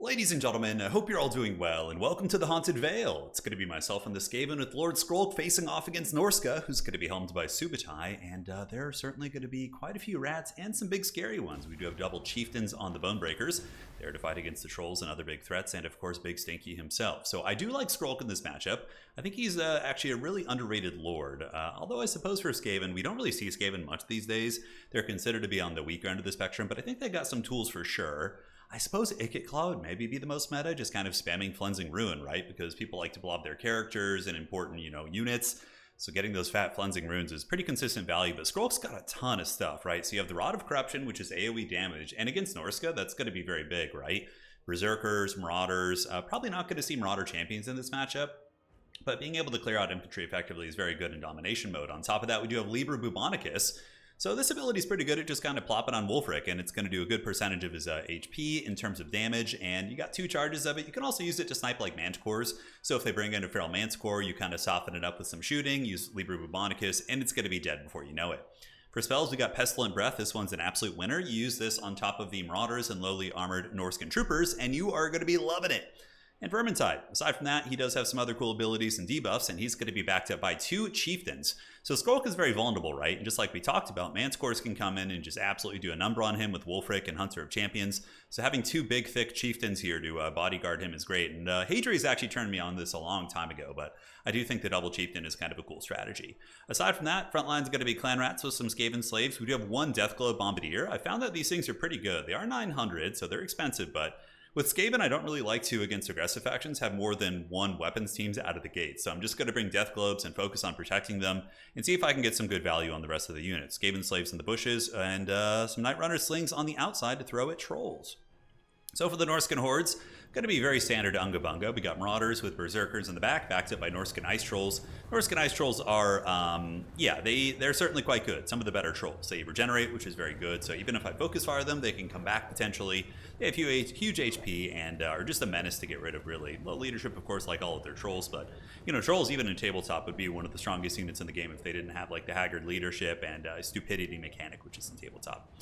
Ladies and gentlemen, I hope you're all doing well, and welcome to the Haunted Vale. It's going to be myself and the Skaven with Lord Skrolh facing off against Norska, who's going to be helmed by Subutai, and there are certainly going to be quite a few rats and some big scary ones. We do have double chieftains on the Bonebreakers. They're to fight against the trolls and other big threats, and of course Big Stinky himself. So I do like Skrolh in this matchup. I think he's actually a really underrated lord, although I suppose for Skaven, we don't really see Skaven much these days. They're considered to be on the weaker end of the spectrum, but I think they got some tools for sure. I suppose Ikit Claw would maybe be the most meta, just kind of spamming Flensing Ruin, right? Because people like to blob their characters and important, units. So getting those fat Flensing Runes is pretty consistent value, but Skroll's got a ton of stuff, right? So you have the Rod of Corruption, which is AoE damage, and against Norska, that's going to be very big, right? Berserkers, Marauders, probably not going to see Marauder champions in this matchup, but being able to clear out infantry effectively is very good in domination mode. On top of that, we do have Liber Bubonicus. So this ability is pretty good at just kind of plopping on Wulfrik, and it's going to do a good percentage of his HP in terms of damage, and you got 2 charges of it. You can also use it to snipe like Manticores. So if they bring in a Feral Manticore, you kind of soften it up with some shooting, use Liber Bubonicus, and it's going to be dead before you know it. For spells, we got Pestilent Breath. This one's an absolute winner. You use this on top of the Marauders and lowly armored Norscan troopers, and you are going to be loving it. And Vermintide. Aside from that, he does have some other cool abilities and debuffs, and he's going to be backed up by 2 chieftains. So Skrolh is very vulnerable, right? And just like we talked about, Manticores can come in and just absolutely do a number on him with Wulfrik and Hunter of Champions. So having 2 big, thick chieftains here to bodyguard him is great. And Hadri's actually turned me on this a long time ago, but I do think the double chieftain is kind of a cool strategy. Aside from that, front line's going to be clan rats with some Skaven slaves. We do have 1 Deathglow Bombardier. I found that these things are pretty good. They are 900, so they're expensive, but with Skaven, I don't really like to, against aggressive factions, have more than 1 weapons teams out of the gate. So I'm just going to bring Death Globes and focus on protecting them and see if I can get some good value on the rest of the units. Skaven slaves in the bushes and some Night Runner slings on the outside to throw at trolls. So for the Norscan hordes, going to be very standard Unga Bunga. We got Marauders with Berserkers in the back, backed up by Norscan Ice Trolls. Norscan Ice Trolls are, they're certainly quite good. Some of the better trolls. They regenerate, which is very good. So even if I focus fire them, they can come back potentially. They have huge HP and are just a menace to get rid of, really. Low leadership, of course, like all of their trolls, but, trolls even in tabletop would be one of the strongest units in the game if they didn't have, like, the Haggard leadership and stupidity mechanic, which is in tabletop.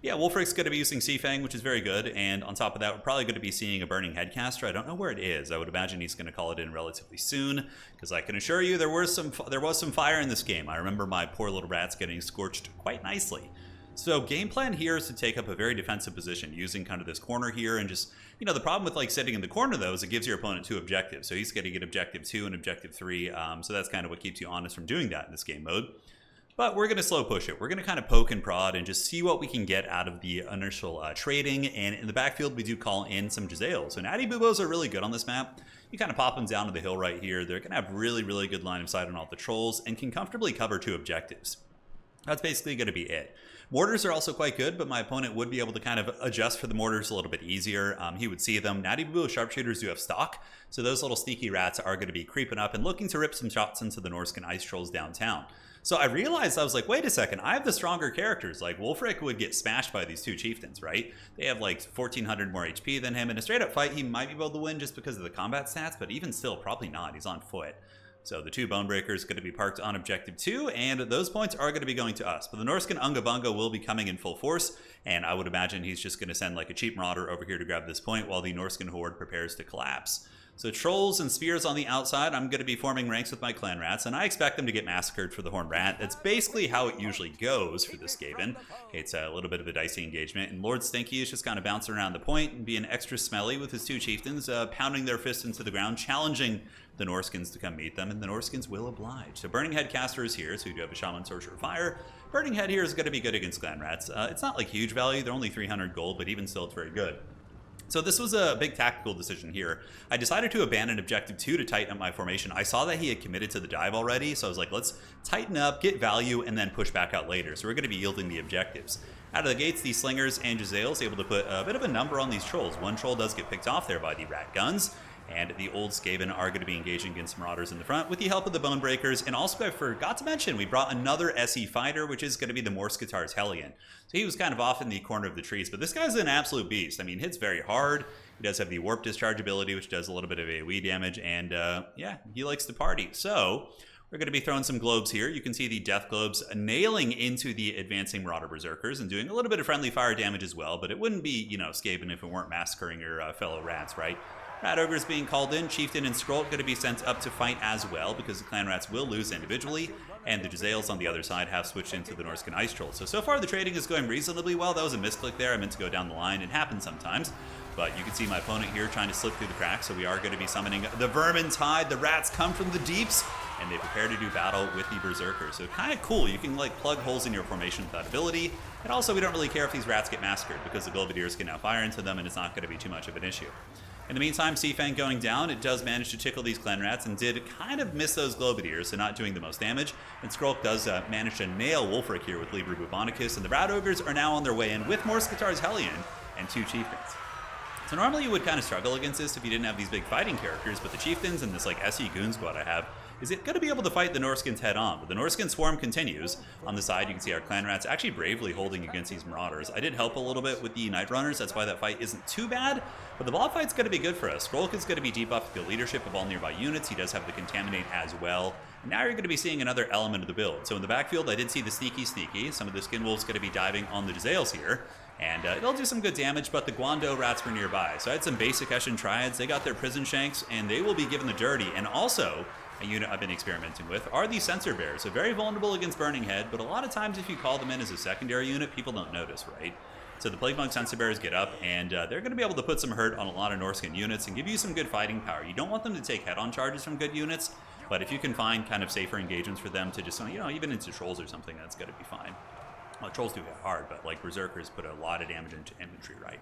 Yeah, Wulfrik's going to be using Seafang, which is very good, and on top of that, we're probably going to be seeing a Burning Headcaster. I don't know where it is. I would imagine he's going to call it in relatively soon, because I can assure you there was some fire in this game. I remember my poor little rats getting scorched quite nicely. So game plan here is to take up a very defensive position, using kind of this corner here, and just, the problem with like sitting in the corner though is it gives your opponent 2 objectives. So he's going to get objective 2 and objective 3, so that's kind of what keeps you honest from doing that in this game mode. But we're going to slow push it. We're going to kind of poke and prod and just see what we can get out of the initial trading. And in the backfield, we do call in some Jezzails. So Natty Bubos are really good on this map. You kind of pop them down to the hill right here. They're going to have really, really good line of sight on all the trolls and can comfortably cover 2 objectives. That's basically going to be it. Mortars are also quite good, but my opponent would be able to kind of adjust for the mortars a little bit easier. He would see them. Natty Bubo sharpshooters do have stock, so those little sneaky rats are going to be creeping up and looking to rip some shots into the Norscan Ice Trolls downtown. So I realized, I was like, wait a second, I have the stronger characters. Like, Wulfrik would get smashed by these 2 chieftains, right? They have like 1400 more HP than him. In a straight up fight, he might be able to win just because of the combat stats, but even still, probably not. He's on foot. So the 2 Bonebreakers going to be parked on objective 2, and those points are going to be going to us. But the Norscan Unga Bunga will be coming in full force, and I would imagine he's just going to send like a cheap Marauder over here to grab this point while the Norscan horde prepares to collapse. So trolls and spears on the outside, I'm going to be forming ranks with my clan rats, and I expect them to get massacred for the Horned Rat. That's basically how it usually goes for this Skaven. It's a little bit of a dicey engagement, and Lord Stinky is just kind of bouncing around the point and being extra smelly with his 2 chieftains, pounding their fists into the ground, challenging the Norskans to come meet them, and the Norskans will oblige. So Burning Headcaster is here, so you do have a Shaman Sorcerer Fire. Burning Head here is going to be good against clan rats. It's not like huge value, they're only 300 gold, but even still it's very good. So this was a big tactical decision here. I decided to abandon objective 2 to tighten up my formation. I saw that he had committed to the dive already, so I was like, let's tighten up, get value, and then push back out later. So we're going to be yielding the objectives. Out of the gates, these Slingers and Jezzails able to put a bit of a number on these trolls. 1 troll does get picked off there by the rat guns, and the old Skaven are going to be engaging against Marauders in the front with the help of the Bonebreakers. And also, I forgot to mention, we brought another SE fighter, which is going to be the Morskatar's Hellion. So he was kind of off in the corner of the trees, but this guy's an absolute beast. I mean, hits very hard. He does have the Warp Discharge ability, which does a little bit of AoE damage, and yeah, he likes to party. So We're going to be throwing some globes here. You can see the death globes nailing into the advancing Marauder Berserkers and doing a little bit of friendly fire damage as well, but it wouldn't be, you know, Skaven if it weren't massacring your fellow rats, right? Rat Ogres being called in, Chieftain and Skrolh going to be sent up to fight as well, because the clan rats will lose individually, and the Jezzails on the other side have switched into the Norscan Ice Trolls. So far the trading is going reasonably well. That was a misclick there. I meant to go down the line. It happens sometimes. But you can see my opponent here trying to slip through the cracks, so we are going to be summoning the Vermin Tide. The rats come from the deeps, and they prepare to do battle with the Berserkers. So kind of cool. You can like plug holes in your formation with that ability. And also we don't really care if these rats get massacred, because the Globadiers can now fire into them, and it's not going to be too much of an issue. In the meantime, Seafang going down, it does manage to tickle these clan rats and did kind of miss those Globadiers, so not doing the most damage. And Skrolh does manage to nail Wulfrik here with Liber Bubonicus, and the Rat Ogres are now on their way in with Morskatar's Hellion and 2 Chieftains. So normally you would kind of struggle against this if you didn't have these big fighting characters, but the Chieftains and this like SE Goon squad I have is it going to be able to fight the Norskans head on. But the Norscan swarm continues. On the side you can see our clan rats actually bravely holding against these Marauders. I did help a little bit with the Night Runners, that's why that fight isn't too bad, but the ball fight's going to be good for us. Skrolh is going to be debuffed the leadership of all nearby units. He does have the Contaminate as well. And now you're going to be seeing another element of the build. So in the backfield I did see the Sneaky. Some of the Skin Wolves going to be diving on the Jezzails here. And it'll do some good damage, but the Guando rats were nearby. So I had some basic Eshin Triads. They got their Prison Shanks, and they will be given the dirty. And also, a unit I've been experimenting with are the Censor Bears. So very vulnerable against Burning Head, but a lot of times if you call them in as a secondary unit, people don't notice, right? So the Plague Monk Censor Bears get up, and they're going to be able to put some hurt on a lot of Norscan units and give you some good fighting power. You don't want them to take head-on charges from good units, but if you can find kind of safer engagements for them to just, you know, even into Trolls or something, that's going to be fine. Well, Trolls do get hard, but like Berserkers put a lot of damage into infantry, right?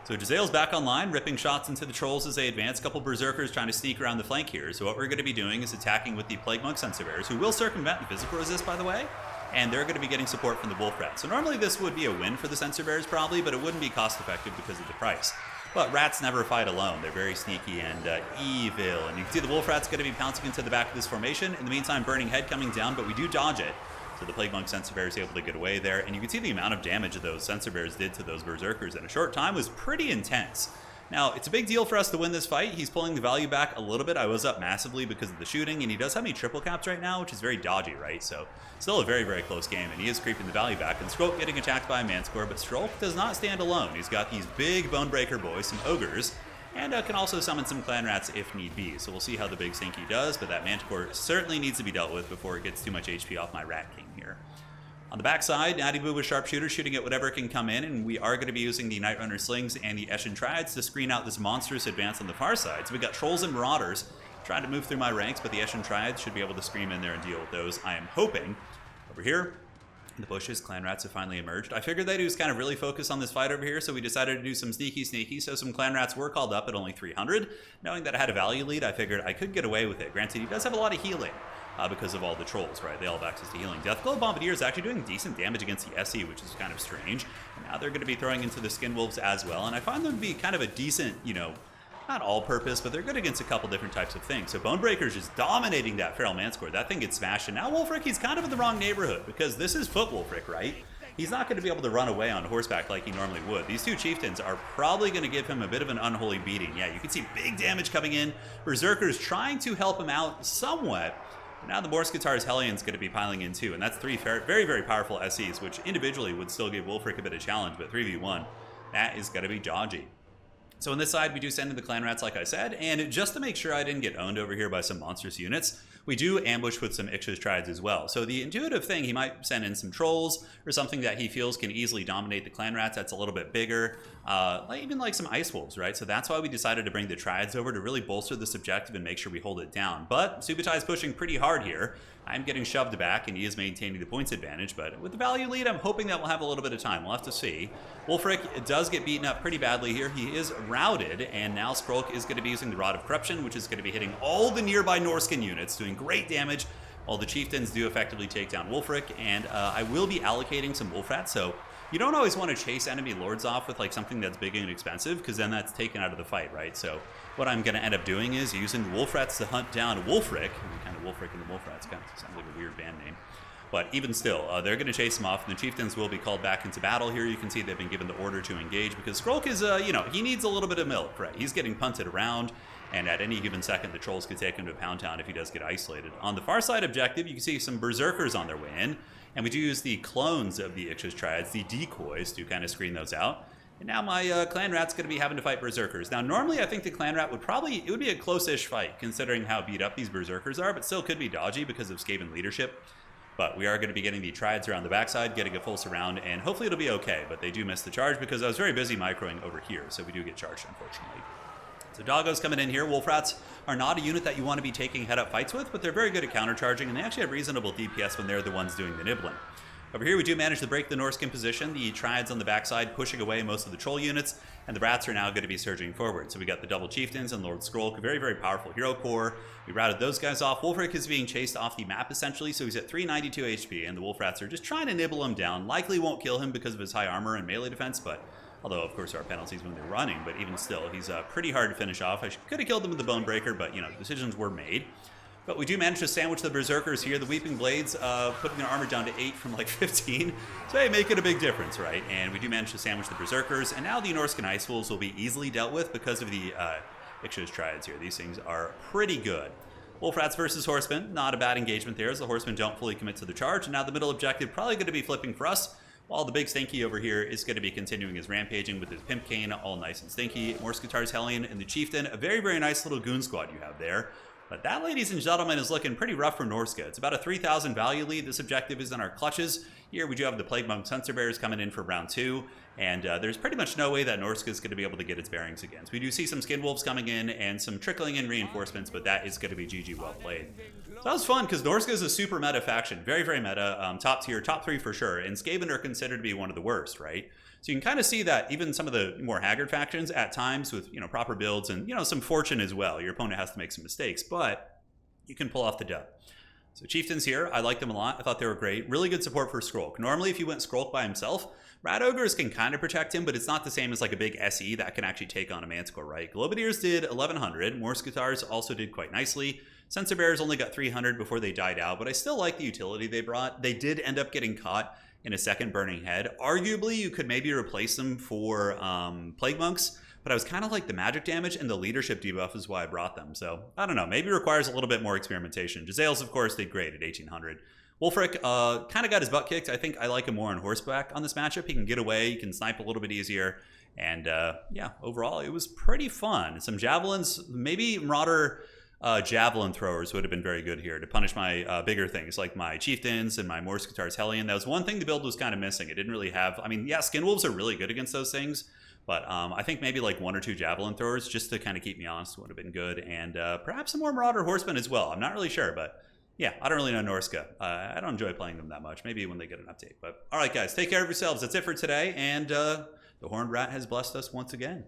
So Jezzail's back online, ripping shots into the Trolls as they advance. A couple Berserkers trying to sneak around the flank here. So what we're going to be doing is attacking with the Plague Monk Censor Bears, who will circumvent the physical resist, by the way, and they're going to be getting support from the Wolf Rats. So normally this would be a win for the Censor Bears probably, but it wouldn't be cost effective because of the price. But rats never fight alone. They're very sneaky and evil. And you can see the Wolf Rat's going to be pouncing into the back of this formation. In the meantime, Burning Head coming down, but we do dodge it. So the Plague Monk Censor Bear is able to get away there, and you can see the amount of damage that those Censor Bears did to those Berserkers in a short time was pretty intense. Now, it's a big deal for us to win this fight. He's pulling the value back a little bit. I was up massively because of the shooting, and he does have me triple caps right now, which is very dodgy, right? So still a very, very close game, and he is creeping the value back. And Skrolh getting attacked by a Manscore, but Skrolh does not stand alone. He's got these big Bonebreaker boys, some Ogres, and can also summon some Clan Rats if need be. So we'll see how the big Sinky does, but that Manticore certainly needs to be dealt with before it gets too much HP off my Rat King here. On the backside, Natty Boo with Sharpshooter shooting at whatever can come in, and we are going to be using the Night Runner Slings and the Eshin Triads to screen out this monstrous advance on the far side. So we got Trolls and Marauders trying to move through my ranks, but the Eshin Triads should be able to scream in there and deal with those, I am hoping. Over here, in the bushes, Clan Rats have finally emerged. I figured that he was kind of really focused on this fight over here, so we decided to do some sneaky, so some Clan Rats were called up at only 300. Knowing that I had a value lead, I figured I could get away with it. Granted, he does have a lot of healing. Because of all the Trolls, right? They all have access to healing. Deathglow Bombardier is actually doing decent damage against the SE, which is kind of strange. And now they're going to be throwing into the Skin Wolves as well, and I find them to be kind of a decent, you know, not all-purpose, but they're good against a couple different types of things. So Bonebreaker's just dominating that Feral Manscore. That thing gets smashed, and now Wulfrik, he's kind of in the wrong neighborhood, because this is Foot Wulfrik, right? He's not going to be able to run away on horseback like he normally would. These two Chieftains are probably going to give him a bit of an unholy beating. Yeah, you can see big damage coming in. Berserkers trying to help him out somewhat. Now the Morskatar's Hellion's going to be piling in too, and that's 3 very, very powerful SEs, which individually would still give Wulfrik a bit of challenge, but 3v1, that is going to be dodgy. So on this side, we do send in the Clan Rats, like I said, and just to make sure I didn't get owned over here by some monstrous units, we do ambush with some Ixchus Triads as well. So the intuitive thing, he might send in some Trolls, or something that he feels can easily dominate the Clan Rats that's a little bit bigger, even like some Ice Wolves, right? So that's why we decided to bring the Triads over to really bolster this objective and make sure we hold it down. But Subutai's pushing pretty hard here. I'm getting shoved back, and he is maintaining the points advantage, but with the value lead, I'm hoping that we'll have a little bit of time. We'll have to see. Wulfrik does get beaten up pretty badly here. He is routed, and now Skrolh is going to be using the Rod of Corruption, which is going to be hitting all the nearby Norscan units, doing great damage, while the Chieftains do effectively take down Wulfrik, and I will be allocating some Wolf Rats, so you don't always want to chase enemy lords off with like something that's big and expensive, because then that's taken out of the fight, right? So what I'm going to end up doing is using the Wolf Rats to hunt down Wulfrik. Kind of Wulfrik and the Wolf Rats kind of sounds like a weird band name. But even still, they're going to chase him off, and the chieftains will be called back into battle here. You can see they've been given the order to engage because Skrolh is, he needs a little bit of milk, right? He's getting punted around, and at any given second, the trolls could take him to Pound Town if he does get isolated. On the far side objective, you can see some berserkers on their way in, and we do use the clones of the Ix's triads, the decoys, to kind of screen those out. And now my clan rat's going to be having to fight berserkers. Now, normally I think the clan rat it would be a close-ish fight, considering how beat up these berserkers are, but still could be dodgy because of Skaven leadership. But we are going to be getting the triads around the backside, getting a full surround, and hopefully it'll be okay. But they do miss the charge because I was very busy microing over here, so we do get charged, unfortunately. So doggos coming in here. Wolf rats are not a unit that you want to be taking head-up fights with, but they're very good at countercharging, and they actually have reasonable DPS when they're the ones doing the nibbling. Over here, we do manage to break the Norsca position. The triads on the backside pushing away most of the troll units, and the rats are now going to be surging forward. So we got the double chieftains and Lord Skrolh, very, very powerful hero core. We routed those guys off. Wulfrik is being chased off the map, essentially, so he's at 392 HP, and the wolf rats are just trying to nibble him down. Likely won't kill him because of his high armor and melee defense, but although, of course, there are penalties when they're running, but even still, he's pretty hard to finish off. I could have killed him with the Bone Breaker, but, decisions were made. But we do manage to sandwich the berserkers here. The Weeping Blades putting their armor down to 8 from like 15. So hey, making a big difference, right? And we do manage to sandwich the berserkers. And now the Norscan Ice Wolves will be easily dealt with because of the Ix's triads here. These things are pretty good. Wolf rats versus horsemen. Not a bad engagement there as the horsemen don't fully commit to the charge. And now the middle objective probably going to be flipping for us. While the big Stinky over here is going to be continuing his rampaging with his Pimp Cane, all nice and stinky. Morskatar's Hellion and the Chieftain. A very, very nice little goon squad you have there. But that, ladies and gentlemen, is looking pretty rough for Norska. It's about a 3,000 value lead. This objective is in our clutches. Here we do have the Plague Monk Sensor Bears coming in for round 2. And there's pretty much no way that Norska is going to be able to get its bearings against. We do see some Skin Wolves coming in and some trickling in reinforcements, but that is going to be GG well played. So that was fun because Norska is a super meta faction. Very, very meta. Top tier, top 3 for sure. And Skaven are considered to be one of the worst, right? So you can kind of see that even some of the more haggard factions at times with, proper builds and, some fortune as well. Your opponent has to make some mistakes, but you can pull off the dub. So Chieftains here, I like them a lot. I thought they were great. Really good support for Skrolh. Normally, if you went Skrolh by himself, Rat Ogres can kind of protect him, but it's not the same as like a big SE that can actually take on a Manticore, right? Globadiers did 1,100. Morskatars also did quite nicely. Sensor Bears only got 300 before they died out, but I still like the utility they brought. They did end up getting caught in a second Burning Head. Arguably, you could maybe replace them for Plague Monks, but I was kind of like the magic damage and the leadership debuff is why I brought them. So, I don't know. Maybe it requires a little bit more experimentation. Jazales, of course, did great at 1,800. Wulfrik kind of got his butt kicked. I think I like him more on horseback on this matchup. He can get away. He can snipe a little bit easier. And, yeah, overall, it was pretty fun. Some javelins, maybe Marauder javelin throwers would have been very good here to punish my bigger things like my Chieftains and my Morskatar's Hellion. That was one thing the build was kind of missing. It didn't really have... I mean, yeah, Skin Wolves are really good against those things. But I think maybe like 1 or 2 javelin throwers just to kind of keep me honest would have been good. And perhaps some more Marauder Horsemen as well. I'm not really sure, but yeah, I don't really know Norska. I don't enjoy playing them that much. Maybe when they get an update. But all right, guys, take care of yourselves. That's it for today. And the Horned Rat has blessed us once again.